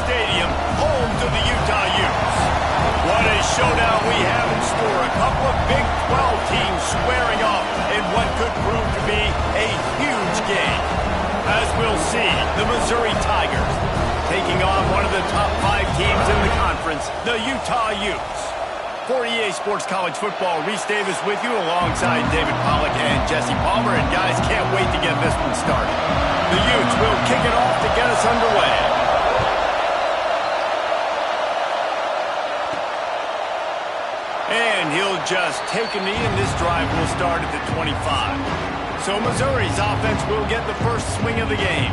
Stadium, home to the Utah Utes. What a showdown we have in store. A couple of Big 12 teams squaring off in what could prove to be a huge game. As we'll see, the Missouri Tigers taking on one of the top 5 teams in the conference, the Utah Utes. For EA Sports College Football, Reese Davis with you alongside David Pollack and Jesse Palmer. And guys, can't wait to get this one started. The Utes will kick it off to get us underway. And he'll just take a knee, and this drive will start at the 25. So Missouri's offense will get the first swing of the game.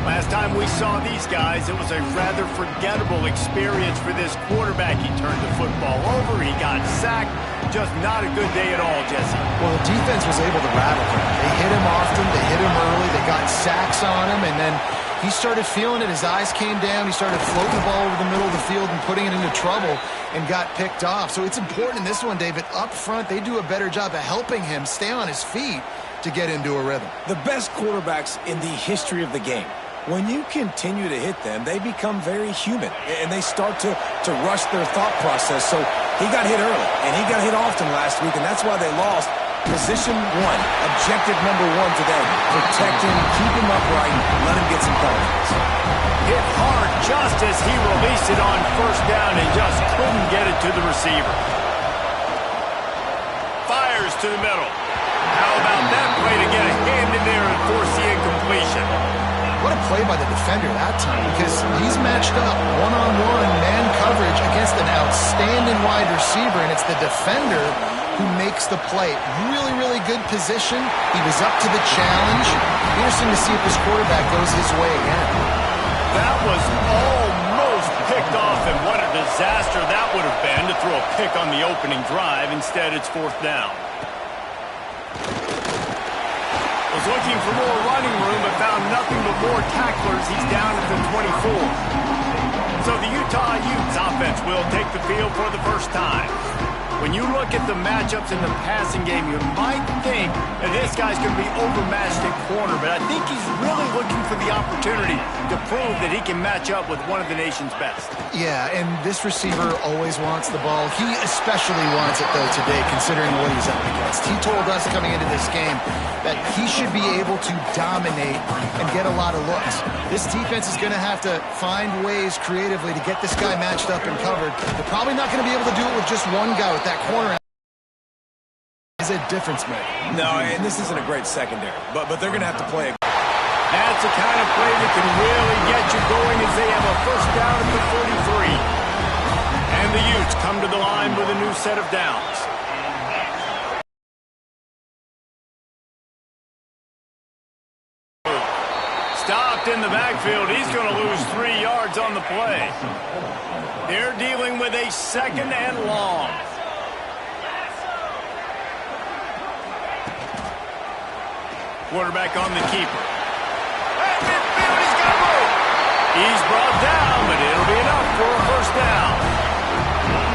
Last time we saw these guys, it was a rather forgettable experience for this quarterback. He turned the football over, he got sacked. Just not a good day at all, Jesse. Well, the defense was able to rattle him. They hit him often, they hit him early, they got sacks on him, and then he started feeling it. His eyes came down, he started floating the ball over the middle of the field and putting it into trouble and got picked off. So it's important in this one, David, up front, they do a better job of helping him stay on his feet to get into a rhythm. The best quarterbacks in the history of the game, when you continue to hit them, they become very human, and they start to rush their thought process. So he got hit early, and he got hit often last week, and that's why they lost. Position 1, objective number 1 today. Protect him, keep him upright, let him get some confidence. Hit hard just as he released it on first down and just couldn't get it to the receiver. Fires to the middle. How about that play to get a hand in there and force the incompletion? What a play by the defender that time, because he's matched up one-on-one man coverage against an outstanding wide receiver, and it's the defender who makes the play. Really, really good position. He was up to the challenge. Interesting to see if this quarterback goes his way again. That was almost picked off, and what a disaster that would have been to throw a pick on the opening drive. Instead, it's 4th down. Was looking for more running room, but found nothing but more tacklers. He's down at the 24. So the Utah Utes offense will take the field for the first time. When you look at the matchups in the passing game, you might think that this guy's going to be overmatched at corner, but I think he's really looking for the opportunity to prove that he can match up with one of the nation's best. Yeah, and this receiver always wants the ball. He especially wants it, though, today, considering what he's up against. He told us coming into this game that he should be able to dominate and get a lot of looks. This defense is going to have to find ways creatively to get this guy matched up and covered. They're probably not going to be able to do it with just one guy with that corner. Is a difference maker. No, and this isn't a great secondary, but they're going to have to play a... That's the kind of play that can really get you going as they have a first down at the 43. And the Utes come to the line with a new set of downs. Stopped in the backfield. He's going to lose 3 yards on the play. They're dealing with a 2nd and long. Quarterback on the keeper. At midfield, he's got room. He's brought down, but it'll be enough for a first down.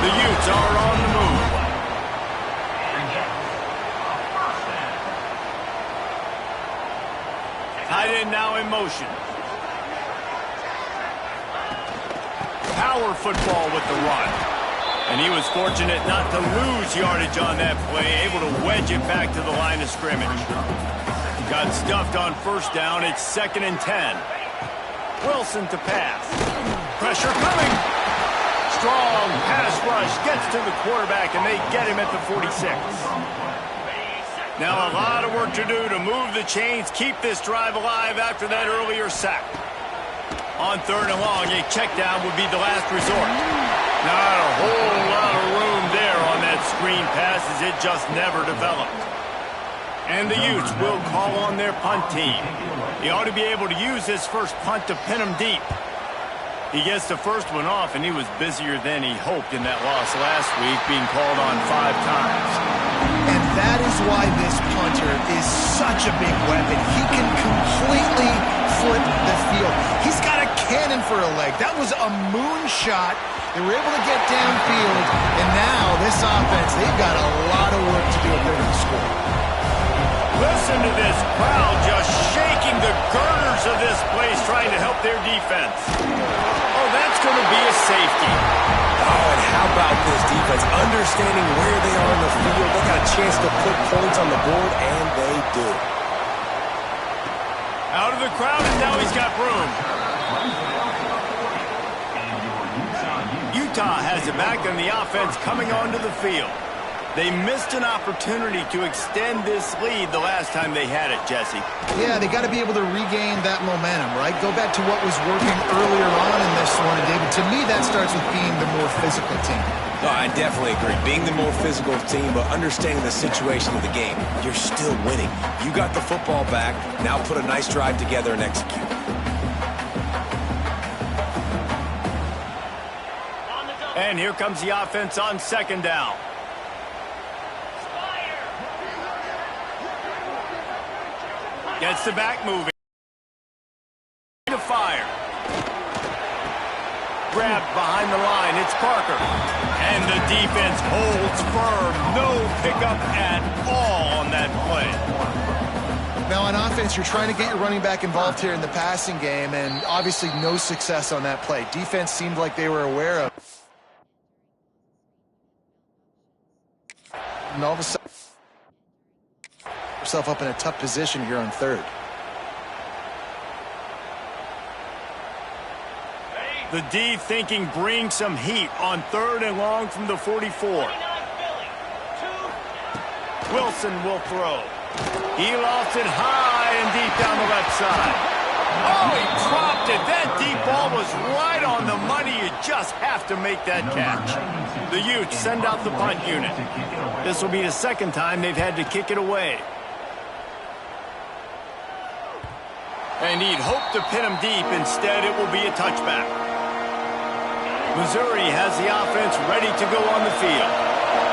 The Utes are on the move. Tight end now in motion. Power football with the run. And he was fortunate not to lose yardage on that play, able to wedge it back to the line of scrimmage. Got stuffed on first down. It's 2nd and 10. Wilson to pass. Pressure coming. Strong pass rush gets to the quarterback, and they get him at the 46. Now a lot of work to do to move the chains, keep this drive alive after that earlier sack. On 3rd and long, a check down would be the last resort. Not a whole lot of room there on that screen pass, as it just never developed. And the Utes will call on their punt team. He ought to be able to use his first punt to pin him deep. He gets the first one off, and he was busier than he hoped in that loss last week, being called on 5 times. And that is why this punter is such a big weapon. He can completely flip the field. He's got a cannon for a leg. That was a moonshot. They were able to get downfield, and now this offense, they've got a lot of work to do if they're going to score. Listen to this crowd just shaking the girders of this place, trying to help their defense. Oh, that's going to be a safety. Oh, and how about this defense? Understanding where they are in the field, they got a chance to put points on the board, and they do. Out of the crowd, and now he's got room. Utah has it back on the offense coming onto the field. They missed an opportunity to extend this lead the last time they had it, Jesse. Yeah, they got to be able to regain that momentum, right? Go back to what was working earlier on in this one, and David, to me, that starts with being the more physical team. No, I definitely agree. Being the more physical team, but understanding the situation of the game. You're still winning. You got the football back. Now put a nice drive together and execute. And here comes the offense on second down. Gets the back moving. To fire. Grabbed behind the line. It's Parker. And the defense holds firm. No pickup at all on that play. Now on offense, you're trying to get your running back involved here in the passing game, and obviously no success on that play. Defense seemed like they were aware of. And all of a sudden, yourself up in a tough position here on third. The D thinking bring some heat on third and long from the 44. Wilson will throw. He lost it high and deep down the left side. Oh, he dropped it. That deep ball was right on the money. You just have to make that catch. The Utes send out the punt unit. This will be the second time they've had to kick it away. And he'd hoped to pin him deep. Instead, it will be a touchback. Missouri has the offense ready to go on the field.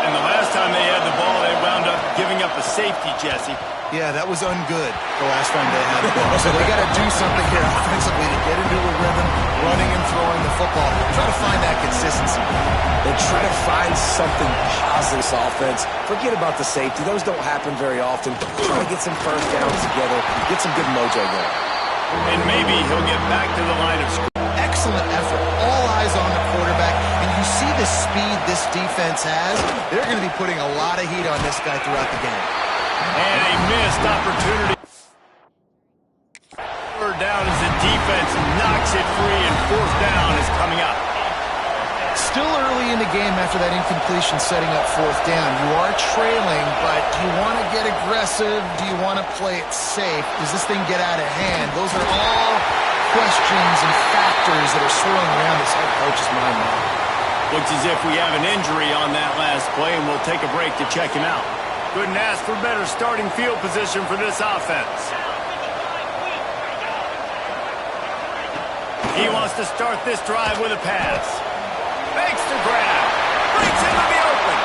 And the last time they had the ball, they wound up giving up a safety, Jesse. Yeah, that was ungood the last time they had the ball. So they got to do something here offensively to get into a rhythm, running and throwing the football. Try to find that consistency. They try to find something positive this offense. Forget about the safety. Those don't happen very often. Try to get some first downs together, get some good mojo going. And maybe he'll get back to the line of scrimmage. Excellent effort. All eyes on the quarterback. And you see the speed this defense has. They're going to be putting a lot of heat on this guy throughout the game. And a missed opportunity. Third down as the defense knocks it free, and fourth down is coming up. Still early in the game after that incompletion setting up fourth down. You are trailing, but do you want to get aggressive? Do you want to play it safe? Does this thing get out of hand? Those are all questions and factors that are swirling around this head coach's mind now. Looks as if we have an injury on that last play, and we'll take a break to check him out. Couldn't ask for better starting field position for this offense. He wants to start this drive with a pass. Makes the grab. Breaks into the open.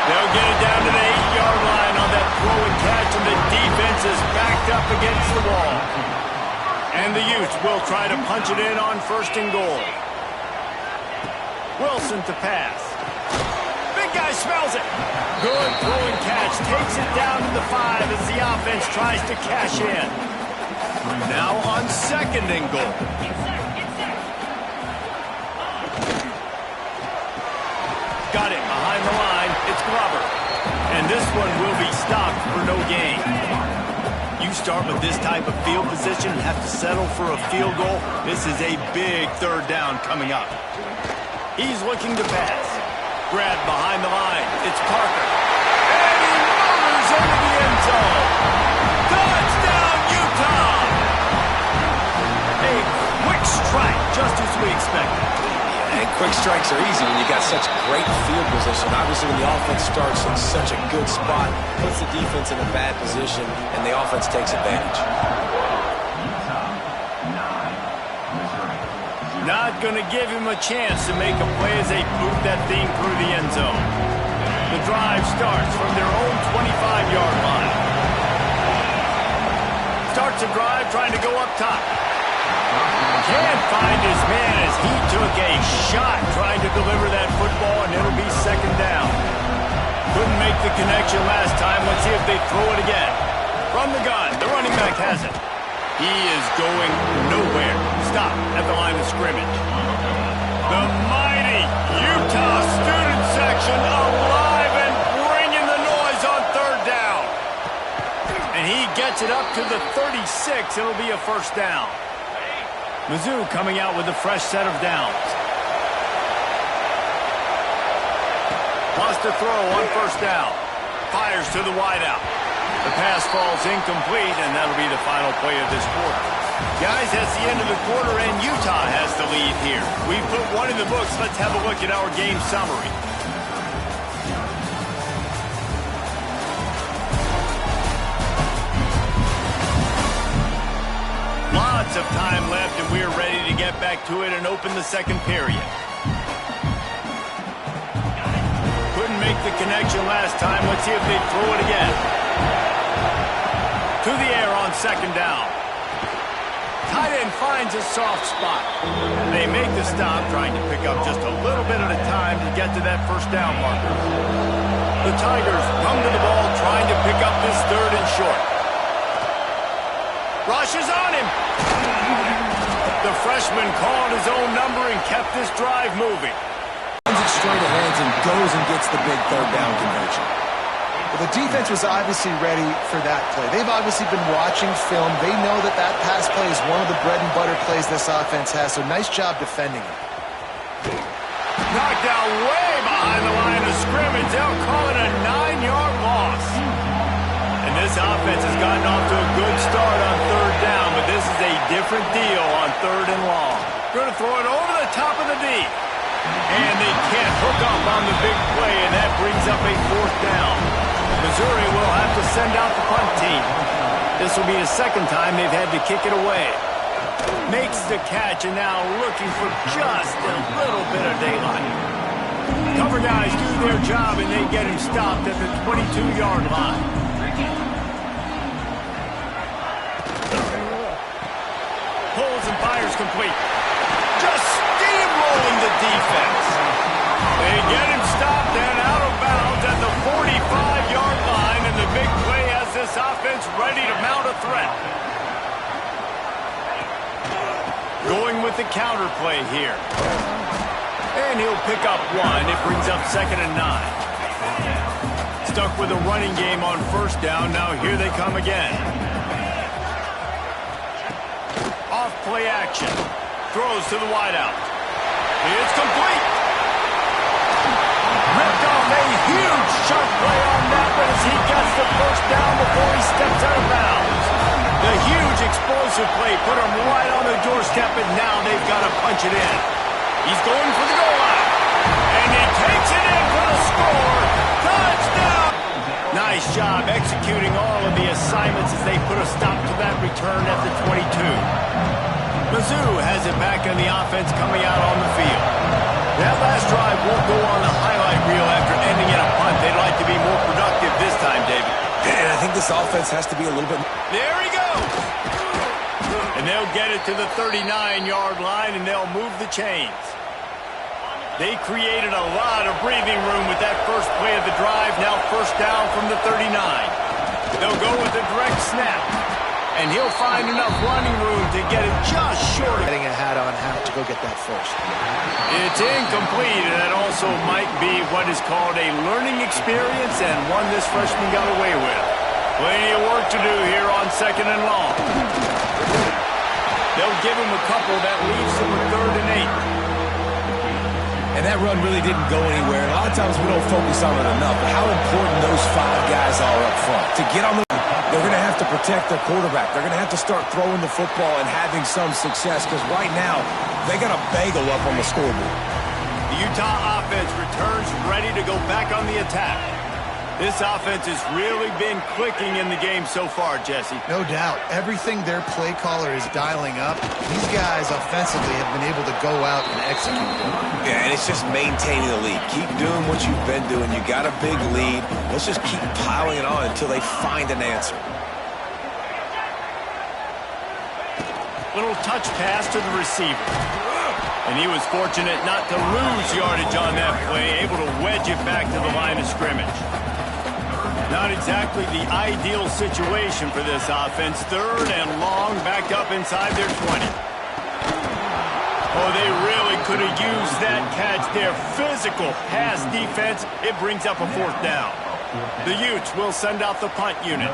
They'll get it down to the 8-yard line on that throw and catch, and the defense is backed up against the wall. And the Utes will try to punch it in on first and goal. Wilson to pass. Big guy smells it. Good throw and catch. Takes it down to the 5 as the offense tries to cash in. Now on second and goal. Got it behind the line. It's Glover. And this one will be stopped for no gain. You start with this type of field position and have to settle for a field goal. This is a big third down coming up. He's looking to pass. Grabbed behind the line. It's Parker. And he murders into the end zone. Touchdown, Utah! A quick strike, just as we expected. And quick strikes are easy when you got such great field position. Obviously, when the offense starts in such a good spot, puts the defense in a bad position, and the offense takes advantage. Not going to give him a chance to make a play as they boot that thing through the end zone. The drive starts from their own 25-yard line. Starts a drive trying to go up top. Can't find his man as he took a shot trying to deliver that football, and it'll be second down. Couldn't make the connection last time. Let's see if they throw it again. From the gun, the running back has it. He is going nowhere. Stop at the line of scrimmage. gets it up to the 36. It'll be a first down. Mizzou coming out with a fresh set of downs. Wants to throw on first down. Fires to the wideout. The pass falls incomplete, and that'll be the final play of this quarter. Guys, that's the end of the quarter, and Utah has the lead here. We've put one in the books. Let's have a look at our game summary. Lots of time left, and we're ready to get back to it and open the second period. Couldn't make the connection last time. Let's see if they throw it again. To the air on second down. Tight end finds a soft spot. They make the stop, trying to pick up just a little bit at a time to get to that first down marker. The Tigers come to the ball, trying to pick up this third and short. Rush is on him. The freshman called his own number and kept this drive moving. Runs it straight ahead and goes and gets the big third down conversion. Well, the defense was obviously ready for that play. They've obviously been watching film. They know that that pass play is one of the bread and butter plays this offense has, so nice job defending it. Knocked out way behind the line of scrimmage. They'll call it a 9-yard loss. And this offense has gotten off to a good start on third down, but this is a different deal on third and long. Going to throw it over the top of the D. And they can't hook up on the big play, and that brings up a fourth down. Missouri will have to send out the punt team. This will be the second time they've had to kick it away. Makes the catch, and now looking for just a little bit of daylight. Cover guys do their job, and they get him stopped at the 22-yard line. Pulls and fires complete. Just steamrolling the defense. They get him stopped and out of bounds at the 45-yard line, and the big play has this offense ready to mount a threat. Going with the counter play here. And he'll pick up one. It brings up 2nd and 9. Stuck with a running game on first down. Now here they come again. Off play action. Throws to the wideout. It's complete. Ripped off a huge sharp play on that one as he gets the first down before he steps out of bounds. The huge explosive play put him right on the doorstep, and now they've got to punch it in. He's going for the goal line. And he takes it in for the score. Touchdown! Nice job executing all of the assignments as they put a stop to that return at the 22. Mizzou has it back in the offense coming out on the field. That last drive won't go on the highlight reel after ending in a punt. They'd like to be more productive this time, David. And I think this offense has to be a little bit... There he goes! And they'll get it to the 39-yard line, and they'll move the chains. They created a lot of breathing room with that first play of the drive. Now first down from the 39. They'll go with a direct snap. And he'll find enough running room to get it just short of... Getting a hat-on-hat to go get that first. It's incomplete, and that also might be what is called a learning experience, and one this freshman got away with. Plenty of work to do here on 2nd and long. They'll give him a couple that leaves him with 3rd and 8. And that run really didn't go anywhere. A lot of times we don't focus on it enough, but how important those 5 guys are up front. To get on the... They're going to have to protect their quarterback. They're going to have to start throwing the football and having some success, because right now they got a bagel up on the scoreboard. The Utah offense returns ready to go back on the attack. This offense has really been clicking in the game so far, Jesse. No doubt. Everything their play caller is dialing up, these guys offensively have been able to go out and execute. Yeah, and it's just maintaining the lead. Keep doing what you've been doing. You got a big lead. Let's just keep piling it on until they find an answer. Little touch pass to the receiver. And he was fortunate not to lose yardage on that play, able to wedge it back to the line of scrimmage. Not exactly the ideal situation for this offense. 3rd and long, backed up inside their 20. Oh, they really could have used that catch there. Physical pass defense. It brings up a 4th down. The Utes will send out the punt unit.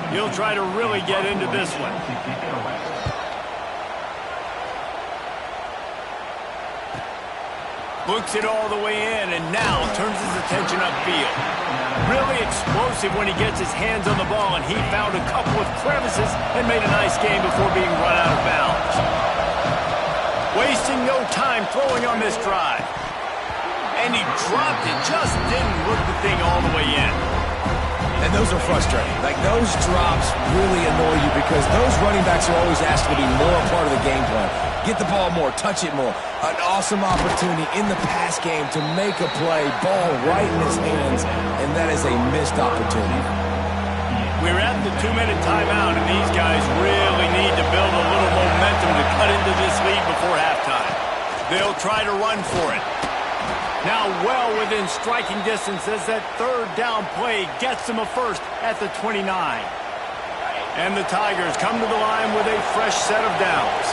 He'll try to really get into this one. Looks it all the way in, and now turns his attention upfield. Really explosive when he gets his hands on the ball, and he found a couple of crevices and made a nice game before being run out of bounds. Wasting no time throwing on this drive. And he dropped it, just didn't look the thing all the way in. And those are frustrating. Like, those drops really annoy you because those running backs are always asked to be more a part of the game plan. Get the ball more, touch it more. An awesome opportunity in the pass game to make a play, ball right in his hands, and that is a missed opportunity. We're at the 2-minute timeout, and these guys really need to build a little momentum to cut into this lead before halftime. They'll try to run for it. Now well within striking distance as that third down play gets them a first at the 29. And the Tigers come to the line with a fresh set of downs.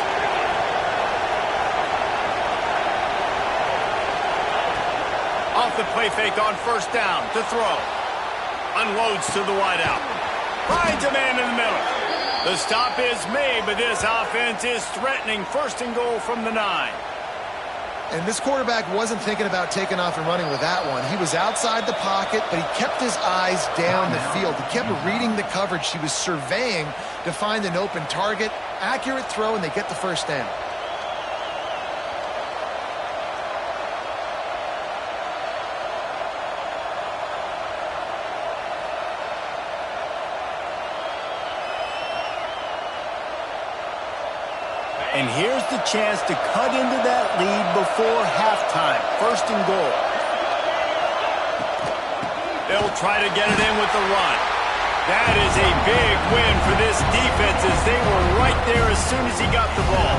Off the play fake on first down to throw. Unloads to the wideout. Finds a man in the middle. The stop is made, but this offense is threatening first and goal from the 9. And this quarterback wasn't thinking about taking off and running with that one. He was outside the pocket, but he kept his eyes down the field. He kept reading the coverage. He was surveying to find an open target. Accurate throw, and they get the first down. And here's the chance to cut into that lead before halftime. First and goal. They'll try to get it in with the run. That is a big win for this defense as they were right there as soon as he got the ball.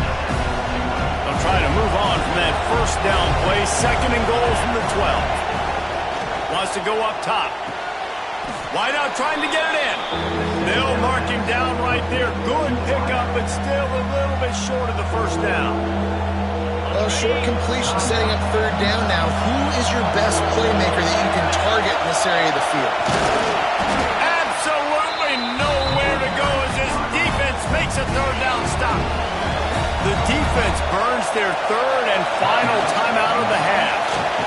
They'll try to move on from that first down play. Second and goal from the 12. Wants to go up top. Wideout trying to get it in. They'll mark him down right there. Good pickup, but still a little bit short of the first down. Well, short completion setting up third down now. Who is your best playmaker that you can target in this area of the field? Absolutely nowhere to go as this defense makes a third down stop. The defense burns their third and final timeout of the half.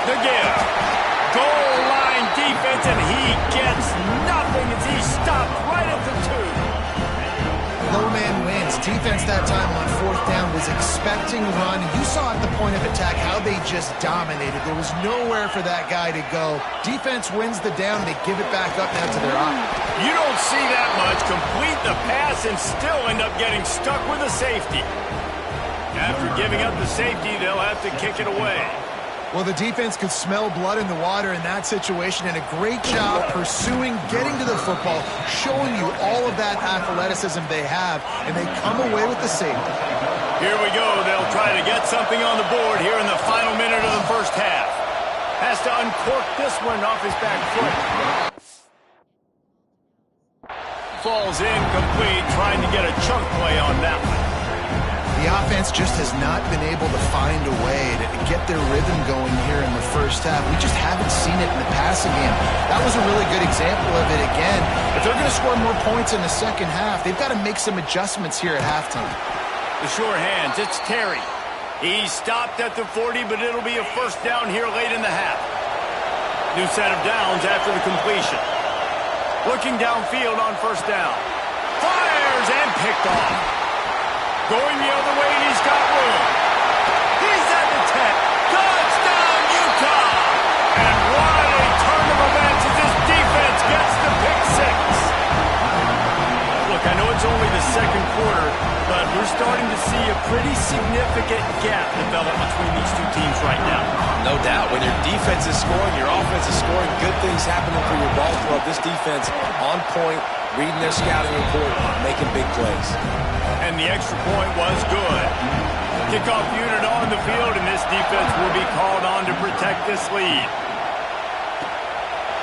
The give. Goal line defense, and he gets nothing as he stopped right at the 2. No man wins. Defense that time on fourth down was expecting run. You saw at the point of attack how they just dominated. There was nowhere for that guy to go. Defense wins the down. They give it back up now to their eye. You don't see that much. Complete the pass and still end up getting stuck with a safety. After giving up the safety, they'll have to kick it away. Well, the defense could smell blood in the water in that situation, and a great job pursuing, getting to the football, showing you all of that athleticism they have, and they come away with the safety. Here we go. They'll try to get something on the board here in the final minute of the first half. Has to uncork this one off his back foot. Falls incomplete, trying to get a chunk play on that one. The offense just has not been able to find a way to get their rhythm going here in the first half. We just haven't seen it in the passing game. That was a really good example of it again. If they're going to score more points in the second half, they've got to make some adjustments here at halftime. The sure hands, it's Terry. He stopped at the 40, but it'll be a first down here late in the half. New set of downs after the completion. Looking downfield on first down. Fires and picked off. Going the other way, and he's got room. He's at the 10. Touchdown, Utah! And what a turn of events as this defense gets the pick 6. Look, I know it's only the second quarter, but we're starting to see a pretty significant gap develop between these two teams right now. No doubt. When your defense is scoring, your offense is scoring, good things happening for your ball club. This defense on point, reading their scouting report, making big plays. And the extra point was good. Kickoff unit on the field, and this defense will be called on to protect this lead.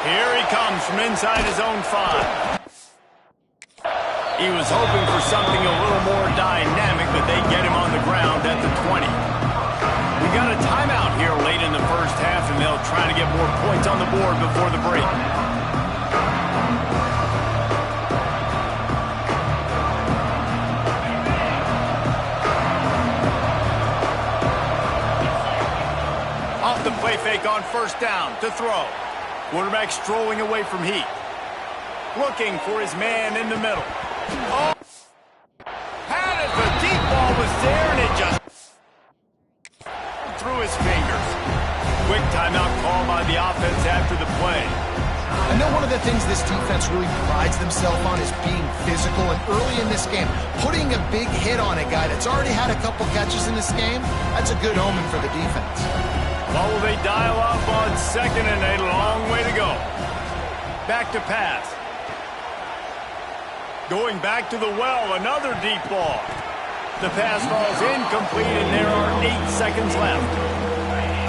Here he comes from inside his own 5. He was hoping for something a little more dynamic, but they get him on the ground at the 20. We got a timeout here late in the first half, and they'll try to get more points on the board before the break. off the play fake on first down to throw. Quarterback strolling away from heat. Looking for his man in the middle. Oh! Had it, the deep ball was there, and it just through his fingers. Quick timeout call by the offense after the play. I know one of the things this defense really prides themselves on is being physical, and early in this game, putting a big hit on a guy that's already had a couple catches in this game, that's a good omen for the defense. Well, will they dial up on 2nd and 8? A long way to go. Back to pass. Going back to the well, another deep ball. The pass falls incomplete, and there are 8 seconds left.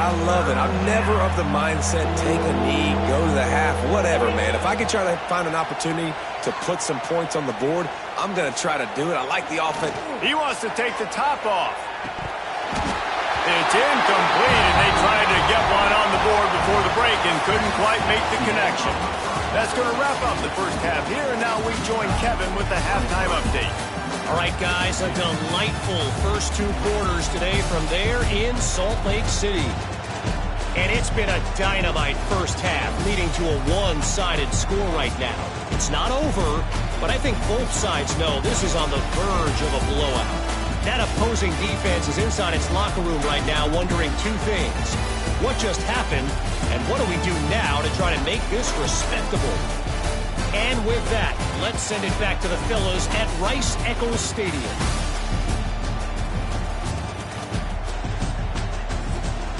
I love it. I'm never of the mindset, take a knee, go to the half, whatever, man. If I can try to find an opportunity to put some points on the board, I'm going to try to do it. I like the offense. He wants to take the top off. It's incomplete, and they tried to get one on the board before the break and couldn't quite make the connection. That's going to wrap up the first half here, and now we join Kevin with the halftime update. All right, guys, a delightful first 2 quarters today from there in Salt Lake City. And it's been a dynamite first half, leading to a one-sided score right now. It's not over, but I think both sides know this is on the verge of a blowout. That opposing defense is inside its locker room right now wondering 2 things. What just happened, and what do we do now to try to make this respectable? And with that, let's send it back to the fellas at Rice-Eccles Stadium.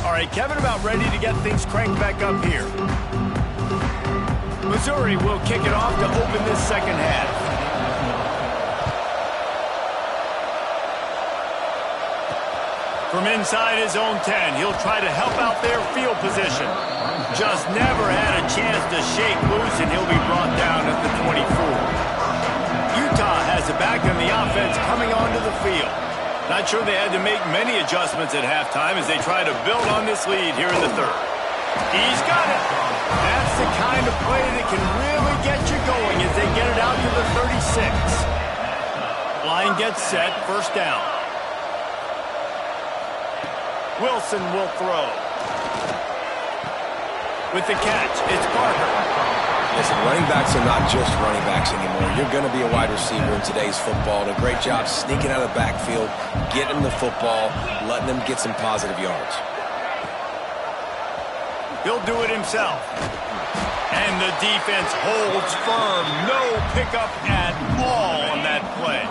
All right, Kevin, about ready to get things cranked back up here. Missouri will kick it off to open this second half. From inside his own 10, he'll try to help out their field position. Just never had a chance to shake loose, and he'll be brought down at the 24. Utah has it back in the offense coming onto the field. Not sure they had to make many adjustments at halftime as they try to build on this lead here in the third. He's got it. That's the kind of play that can really get you going as they get it out to the 36. Line gets set, first down. Wilson will throw. With the catch, it's Parker. Listen, running backs are not just running backs anymore. You're going to be a wide receiver in today's football. And a great job sneaking out of the backfield, getting the football, letting them get some positive yards. He'll do it himself. And the defense holds firm. No pickup at all on that play.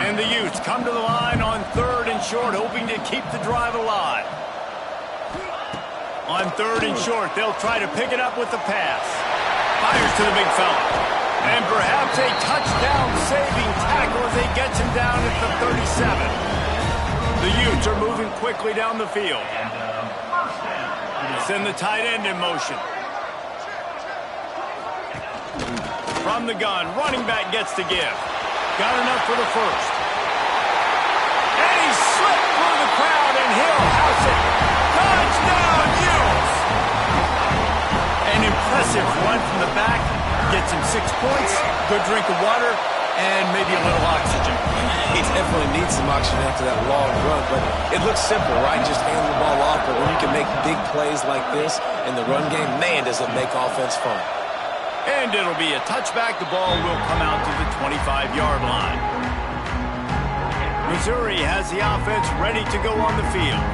And the Utes come to the line on 3rd and short, hoping to keep the drive alive. On 3rd and short, they'll try to pick it up with the pass. Fires to the big fella. And perhaps a touchdown-saving tackle as he gets him down at the 37. The Utes are moving quickly down the field. Send the tight end in motion. From the gun, running back gets to give. Got enough for the first. And he slipped through the crowd, and he'll house it. Touchdown, Utes! An impressive run from the back. Gets him 6 points, good drink of water, and maybe a little oxygen. He definitely needs some oxygen after that long run, but it looks simple, right? Just hand the ball off, but when you can make big plays like this in the run game, man, does it make offense fun. And it'll be a touchback. The ball will come out to the 25-yard line. Missouri has the offense ready to go on the field.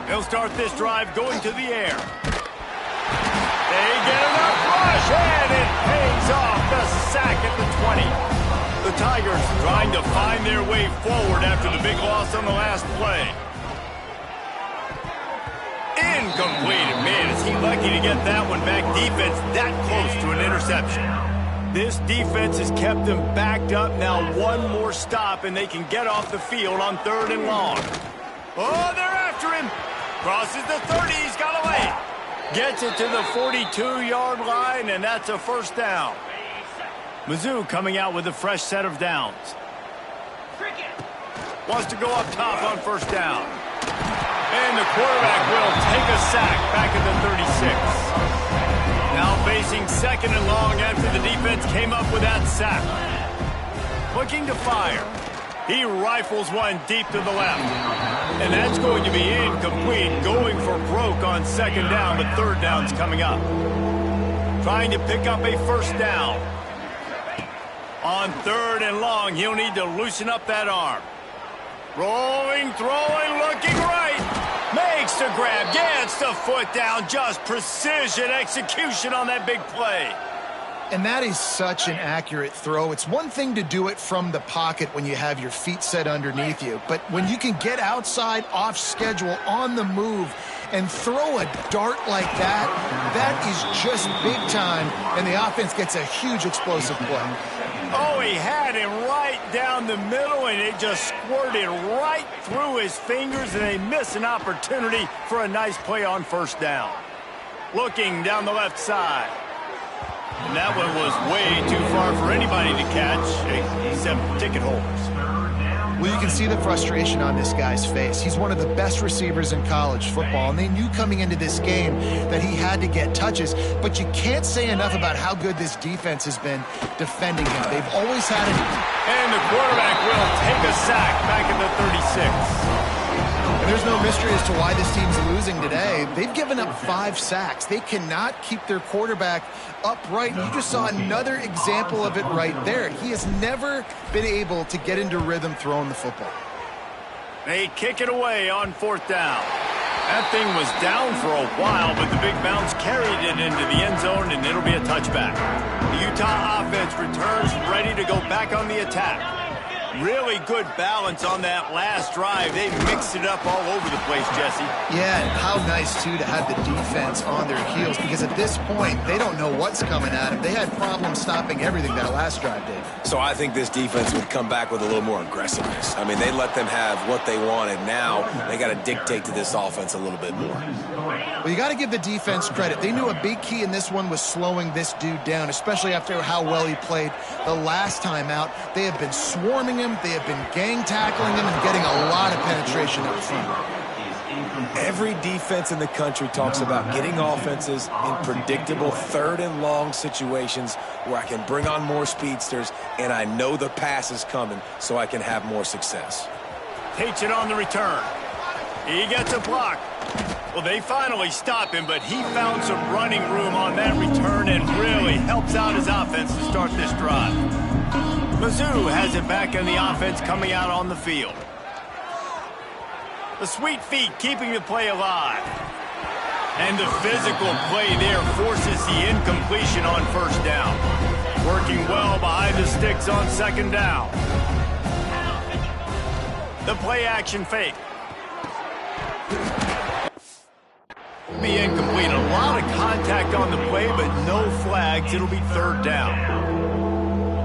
They'll start this drive going to the air. They get enough rush, and it pays off. The sack at the 20. The Tigers trying to find their way forward after the big loss on the last play. Incomplete. Man, is he lucky to get that one back. Defense that close to an interception. This defense has kept them backed up. Now one more stop, and they can get off the field on 3rd and long. Oh, they're after him. Crosses the 30. He's got away. Gets it to the 42-yard line, and that's a first down. Mizzou coming out with a fresh set of downs. Wants to go up top on first down. And the quarterback will take a sack back at the 36. Now facing 2nd and long after the defense came up with that sack. Looking to fire. He rifles one deep to the left. And that's going to be incomplete, going for broke on second down, but third down's coming up. Trying to pick up a first down. On third and long, he'll need to loosen up that arm. Rolling, throwing, looking right. Makes the grab, gets the foot down. Just precision execution on that big play. And that is such an accurate throw. It's one thing to do it from the pocket when you have your feet set underneath you, but when you can get outside, off schedule, on the move, and throw a dart like that, that is just big time, and the offense gets a huge explosive play. Oh, he had him right down the middle, and it just squirted right through his fingers, and they miss an opportunity for a nice play on first down. Looking down the left side. And that one was way too far for anybody to catch, except ticket holders. Well, you can see the frustration on this guy's face. He's one of the best receivers in college football, and they knew coming into this game that he had to get touches, but you can't say enough about how good this defense has been defending him. They've always had it. And the quarterback will take a sack back at the 36. And there's no mystery as to why this team's losing today. They've given up 5 sacks. They cannot keep their quarterback upright. You just saw another example of it right there. He has never been able to get into rhythm throwing the football. They kick it away on fourth down. That thing was down for a while, but the big bounce carried it into the end zone, and it'll be a touchback. The Utah offense returns ready to go back on the attack. Really good balance on that last drive. They mixed it up all over the place, Jesse. Yeah, and how nice, too, to have the defense on their heels, because at this point, they don't know what's coming at them. They had problems stopping everything that last drive did. So I think this defense would come back with a little more aggressiveness. I mean, they let them have what they wanted. Now they got to dictate to this offense a little bit more. Well, you got to give the defense credit. They knew a big key in this one was slowing this dude down, especially after how well he played the last time out. They have been swarming him. They have been gang tackling him and getting a lot of penetration up front. Every defense in the country talks about getting offenses in predictable third and long situations where I can bring on more speedsters and I know the pass is coming so I can have more success. Takes it on the return. He gets a block. Well, they finally stop him, but he found some running room on that return and really helps out his offense to start this drive. Mizzou has it back in the offense coming out on the field. The sweet feet keeping the play alive. And the physical play there forces the incompletion on first down. Working well behind the sticks on second down. The play action fake. Be incomplete. A lot of contact on the play, but no flags. It'll be third down.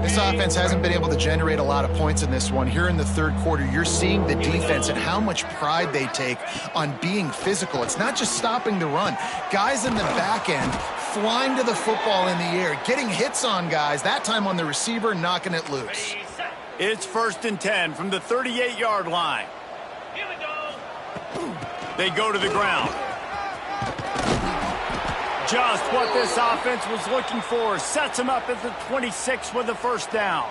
This offense hasn't been able to generate a lot of points in this one. Here in the third quarter, you're seeing the defense and how much pride they take on being physical. It's not just stopping the run. Guys in the back end flying to the football in the air, getting hits on guys, that time on the receiver, knocking it loose. It's 1st and 10 from the 38-yard line. Here we go. They go to the ground. Just what this offense was looking for. Sets him up at the 26 with the first down.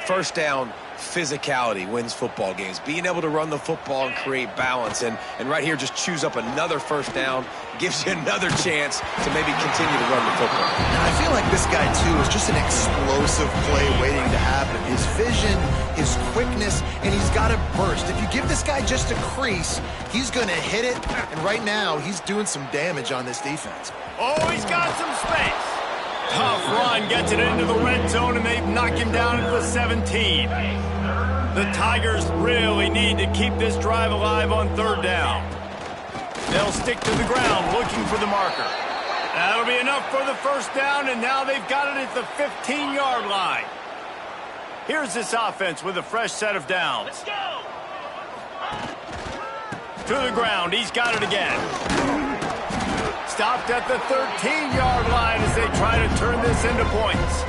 First down, physicality wins football games. Being able to run the football and create balance. And right here, just choose up another first down. Gives you another chance to maybe continue to run the football. And I feel like this guy, too, is just an explosive play waiting to happen. His vision, his quickness, and he's got to burst. If you give this guy just a crease, he's going to hit it. And right now, he's doing some damage on this defense. Oh, he's got some space. Tough run, gets it into the red zone, and they've knocked him down at the 17. The Tigers really need to keep this drive alive on third down. They'll stick to the ground looking for the marker. That'll be enough for the first down, and now they've got it at the 15-yard line. Here's this offense with a fresh set of downs. Let's go. To the ground, he's got it again. Stopped at the 13-yard line as they try to turn this into points.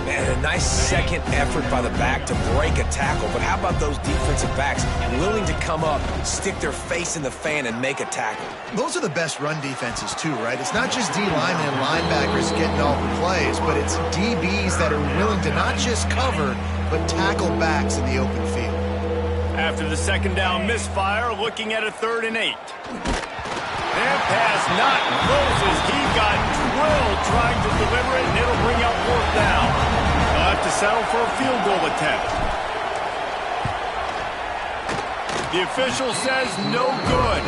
Man, a nice second effort by the back to break a tackle. But how about those defensive backs willing to come up, stick their face in the fan, and make a tackle? Those are the best run defenses, too, right? It's not just D linemen and linebackers getting all the plays, but it's DBs that are willing to not just cover, but tackle backs in the open field. After the second down misfire, looking at a 3rd and 8. That pass not closes. He got drilled trying to deliver it, and it'll bring out 4th down. They'll have to settle for a field goal attempt. The official says no good.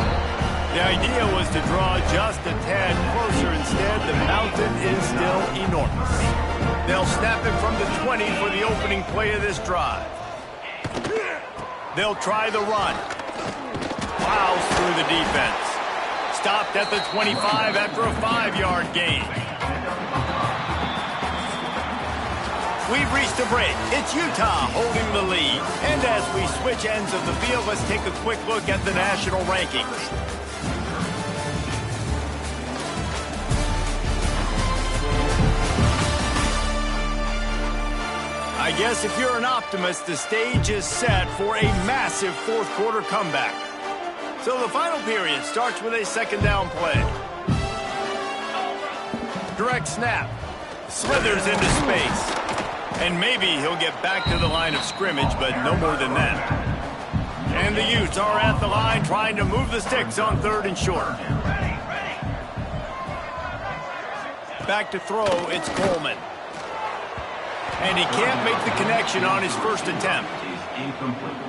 The idea was to draw just a tad closer. Instead, the mountain is still enormous. They'll snap it from the 20 for the opening play of this drive. They'll try the run. Plows through the defense. Stopped at the 25 after a 5-yard gain. We've reached a break. It's Utah holding the lead. And as we switch ends of the field, let's take a quick look at the national rankings. I guess if you're an optimist, the stage is set for a massive 4th quarter comeback. So the final period starts with a 2nd down play. Direct snap. Slithers into space. And maybe he'll get back to the line of scrimmage, but no more than that. And the Utes are at the line trying to move the sticks on 3rd and short. Back to throw, it's Coleman. And he can't make the connection on his first attempt.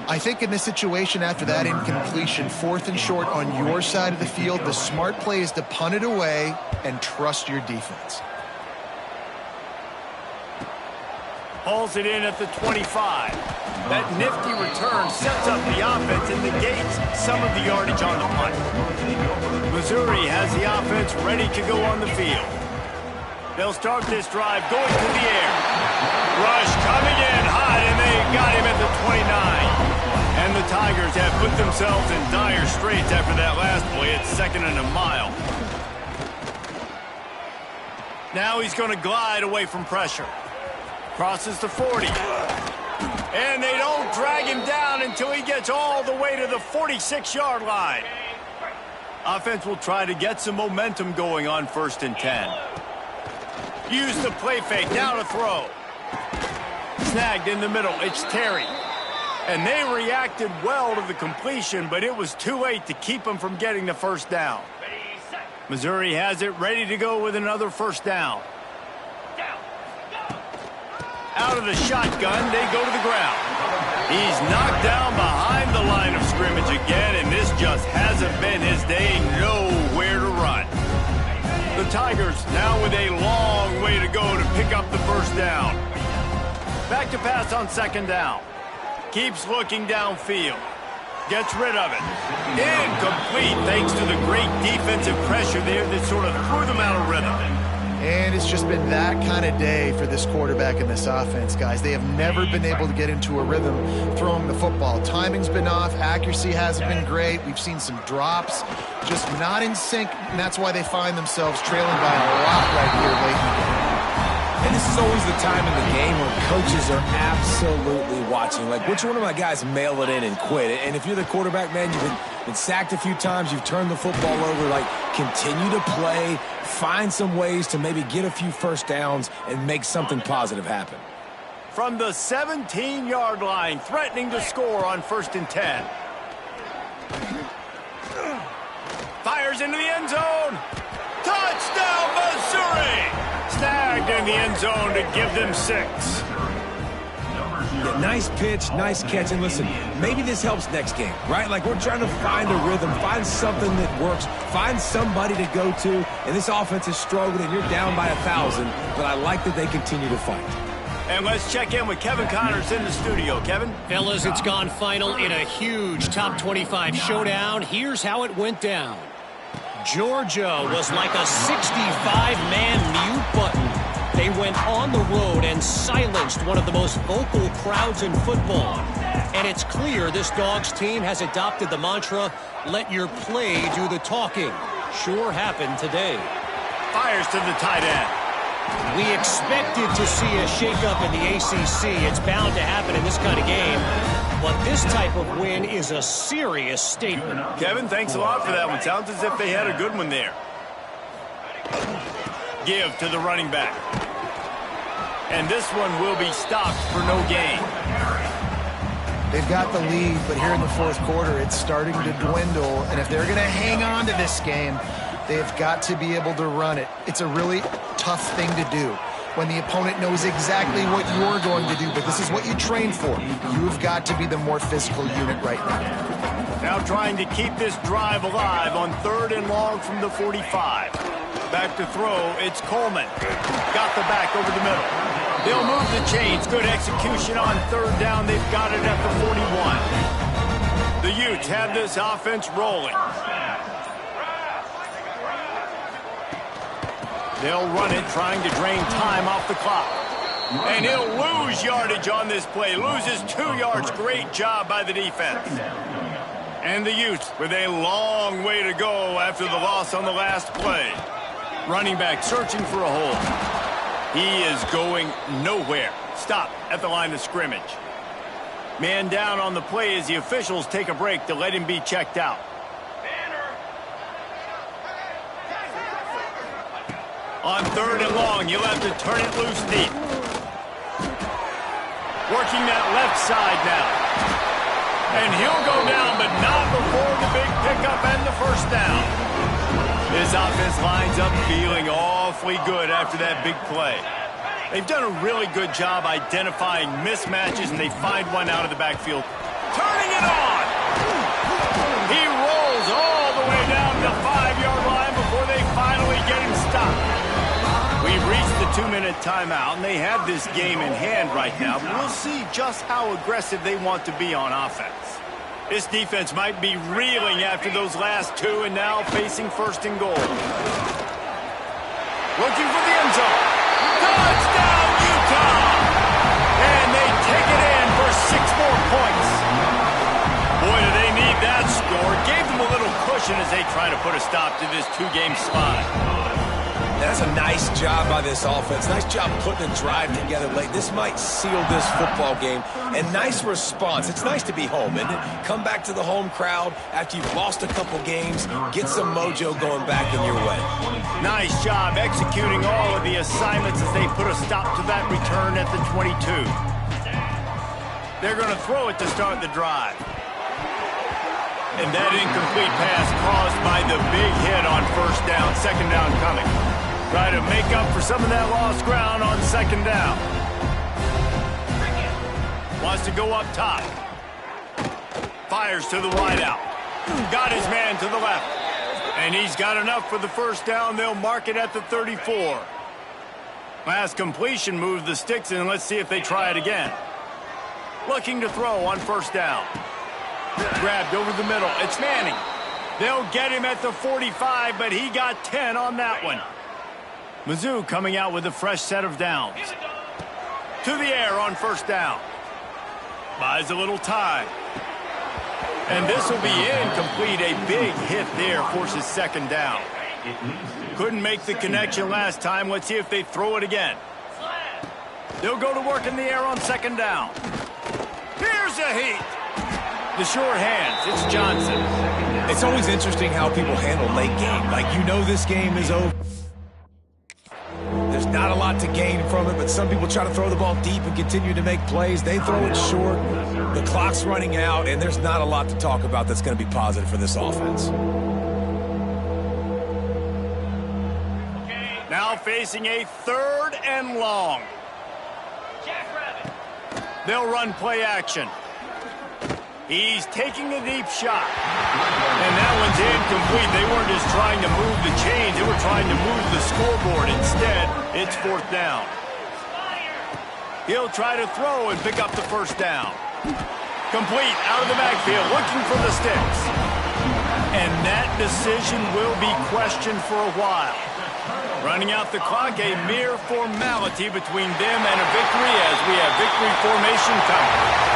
I think in this situation, after that incompletion, 4th and short on your side of the field, the smart play is to punt it away and trust your defense. Hauls it in at the 25. That nifty return sets up the offense and negates some of the yardage on the punt. Missouri has the offense ready to go on the field. They'll start this drive going to the air. Rush coming in hot, and they got him at the 29. And the Tigers have put themselves in dire straits after that last play. It's 2nd and a mile. Now he's going to glide away from pressure. Crosses the 40. And they don't drag him down until he gets all the way to the 46-yard line. Offense will try to get some momentum going on 1st and 10. Use the play fake, now to throw. Snagged in the middle, it's Terry. And they reacted well to the completion, but it was too late to keep them from getting the 1st down. Missouri has it ready to go with another 1st down. Out of the shotgun, they go to the ground. He's knocked down behind the line of scrimmage again, and this just hasn't been his day. Nowhere to run. The Tigers now with a long way to go to pick up the 1st down. Back to pass on 2nd down. Keeps looking downfield. Gets rid of it. Incomplete thanks to the great defensive pressure there that sort of threw them out of rhythm. And it's just been that kind of day for this quarterback and this offense, guys. They have never been able to get into a rhythm throwing the football. Timing's been off. Accuracy hasn't been great. We've seen some drops, just not in sync, and that's why they find themselves trailing by a lot right here late in the game. And this is always the time in the game where coaches are absolutely watching. Like, which one of my guys mail it in and quit? And if you're the quarterback, man, you've been sacked a few times, you've turned the football over, like, continue to play, find some ways to maybe get a few 1st downs and make something positive happen. From the 17-yard line, threatening to score on 1st and 10. Fires into the end zone. Touchdown, Missouri! Snagged in the end zone to give them 6. Yeah, nice pitch, nice catch. And listen, maybe this helps next game, right? Like, we're trying to find a rhythm, find something that works, find somebody to go to. And this offense is struggling, and you're down by 1,000. But I like that they continue to fight. And let's check in with Kevin Connors in the studio. Kevin? Fellas, it's gone final in a huge top 25 showdown. Here's how it went down. Georgia was like a 65-man mute button. They went on the road and silenced one of the most vocal crowds in football. And it's clear this Dogs team has adopted the mantra, let your play do the talking. Sure happened today. Fires to the tight end. We expected to see a shakeup in the ACC. It's bound to happen in this kind of game. But this type of win is a serious statement. Kevin, thanks a lot for that one. Sounds as if they had a good one there. Give to the running back. And this one will be stopped for no gain. They've got the lead, but here in the fourth quarter, it's starting to dwindle. And if they're going to hang on to this game, they've got to be able to run it. It's a really tough thing to do when the opponent knows exactly what you're going to do, but this is what you train for. You've got to be the more physical unit right now. Now trying to keep this drive alive on 3rd and long from the 45. Back to throw, it's Coleman. Got the back over the middle. They'll move the chains. Good execution on 3rd down. They've got it at the 41. The Utes have this offense rolling. They'll run it, trying to drain time off the clock. And he'll lose yardage on this play. Loses 2 yards. Great job by the defense. And the Utes with a long way to go after the loss on the last play. Running back searching for a hole. He is going nowhere. Stop at the line of scrimmage. Man down on the play as the officials take a break to let him be checked out. On 3rd and long, you'll have to turn it loose deep. Working that left side now. And he'll go down, but not before the big pickup and the first down. His offense lines up feeling awfully good after that big play. They've done a really good job identifying mismatches, and they find one out of the backfield. Turning it on! He rolls all the way down the 5-yard line before they finally get him stopped. We've reached the 2-minute timeout, and they have this game in hand right now. We'll see just how aggressive they want to be on offense. This defense might be reeling after those last 2 and now facing 1st and goal. Looking for the end zone. Touchdown, Utah! And they take it in for 6 more points. Boy, do they need that score. Gave them a little cushion as they try to put a stop to this 2-game slide. That's a nice job by this offense. Nice job putting a drive together late. This might seal this football game. And nice response. It's nice to be home, isn't it? Come back to the home crowd after you've lost a couple games. Get some mojo going back in your way. Nice job executing all of the assignments as they put a stop to that return at the 22. They're going to throw it to start the drive. And that incomplete pass caused by the big hit on 1st down. 2nd down coming. Try to make up for some of that lost ground on 2nd down. Wants to go up top. Fires to the wideout. Got his man to the left. And he's got enough for the 1st down. They'll mark it at the 34. Last completion moved the sticks in. Let's see if they try it again. Looking to throw on 1st down. Grabbed over the middle. It's Manning. They'll get him at the 45, but he got 10 on that one. Mizzou coming out with a fresh set of downs. To the air on 1st down. Buys a little time. And this will be incomplete. A big hit there forces 2nd down. Couldn't make the connection last time. Let's see if they throw it again. They'll go to work in the air on 2nd down. Here's a heat. The short hands. It's Johnson. It's always interesting how people handle late game. Like, you know this game is over. There's not a lot to gain from it, but some people try to throw the ball deep and continue to make plays. They throw it short. The clock's running out, and there's not a lot to talk about that's going to be positive for this offense. Now facing a 3rd and long. They'll run play action. He's taking a deep shot. And that one's incomplete. They weren't just trying to move the chains. They were trying to move the scoreboard. Instead, it's 4th down. He'll try to throw and pick up the 1st down. Complete out of the backfield, looking for the sticks. And that decision will be questioned for a while. Running out the clock, a mere formality between them and a victory as we have victory formation coming.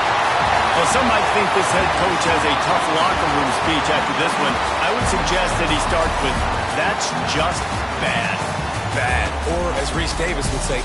Well, some might think this head coach has a tough locker room speech after this one. I would suggest that he starts with, "That's just bad." Bad. Or, as Reese Davis would say,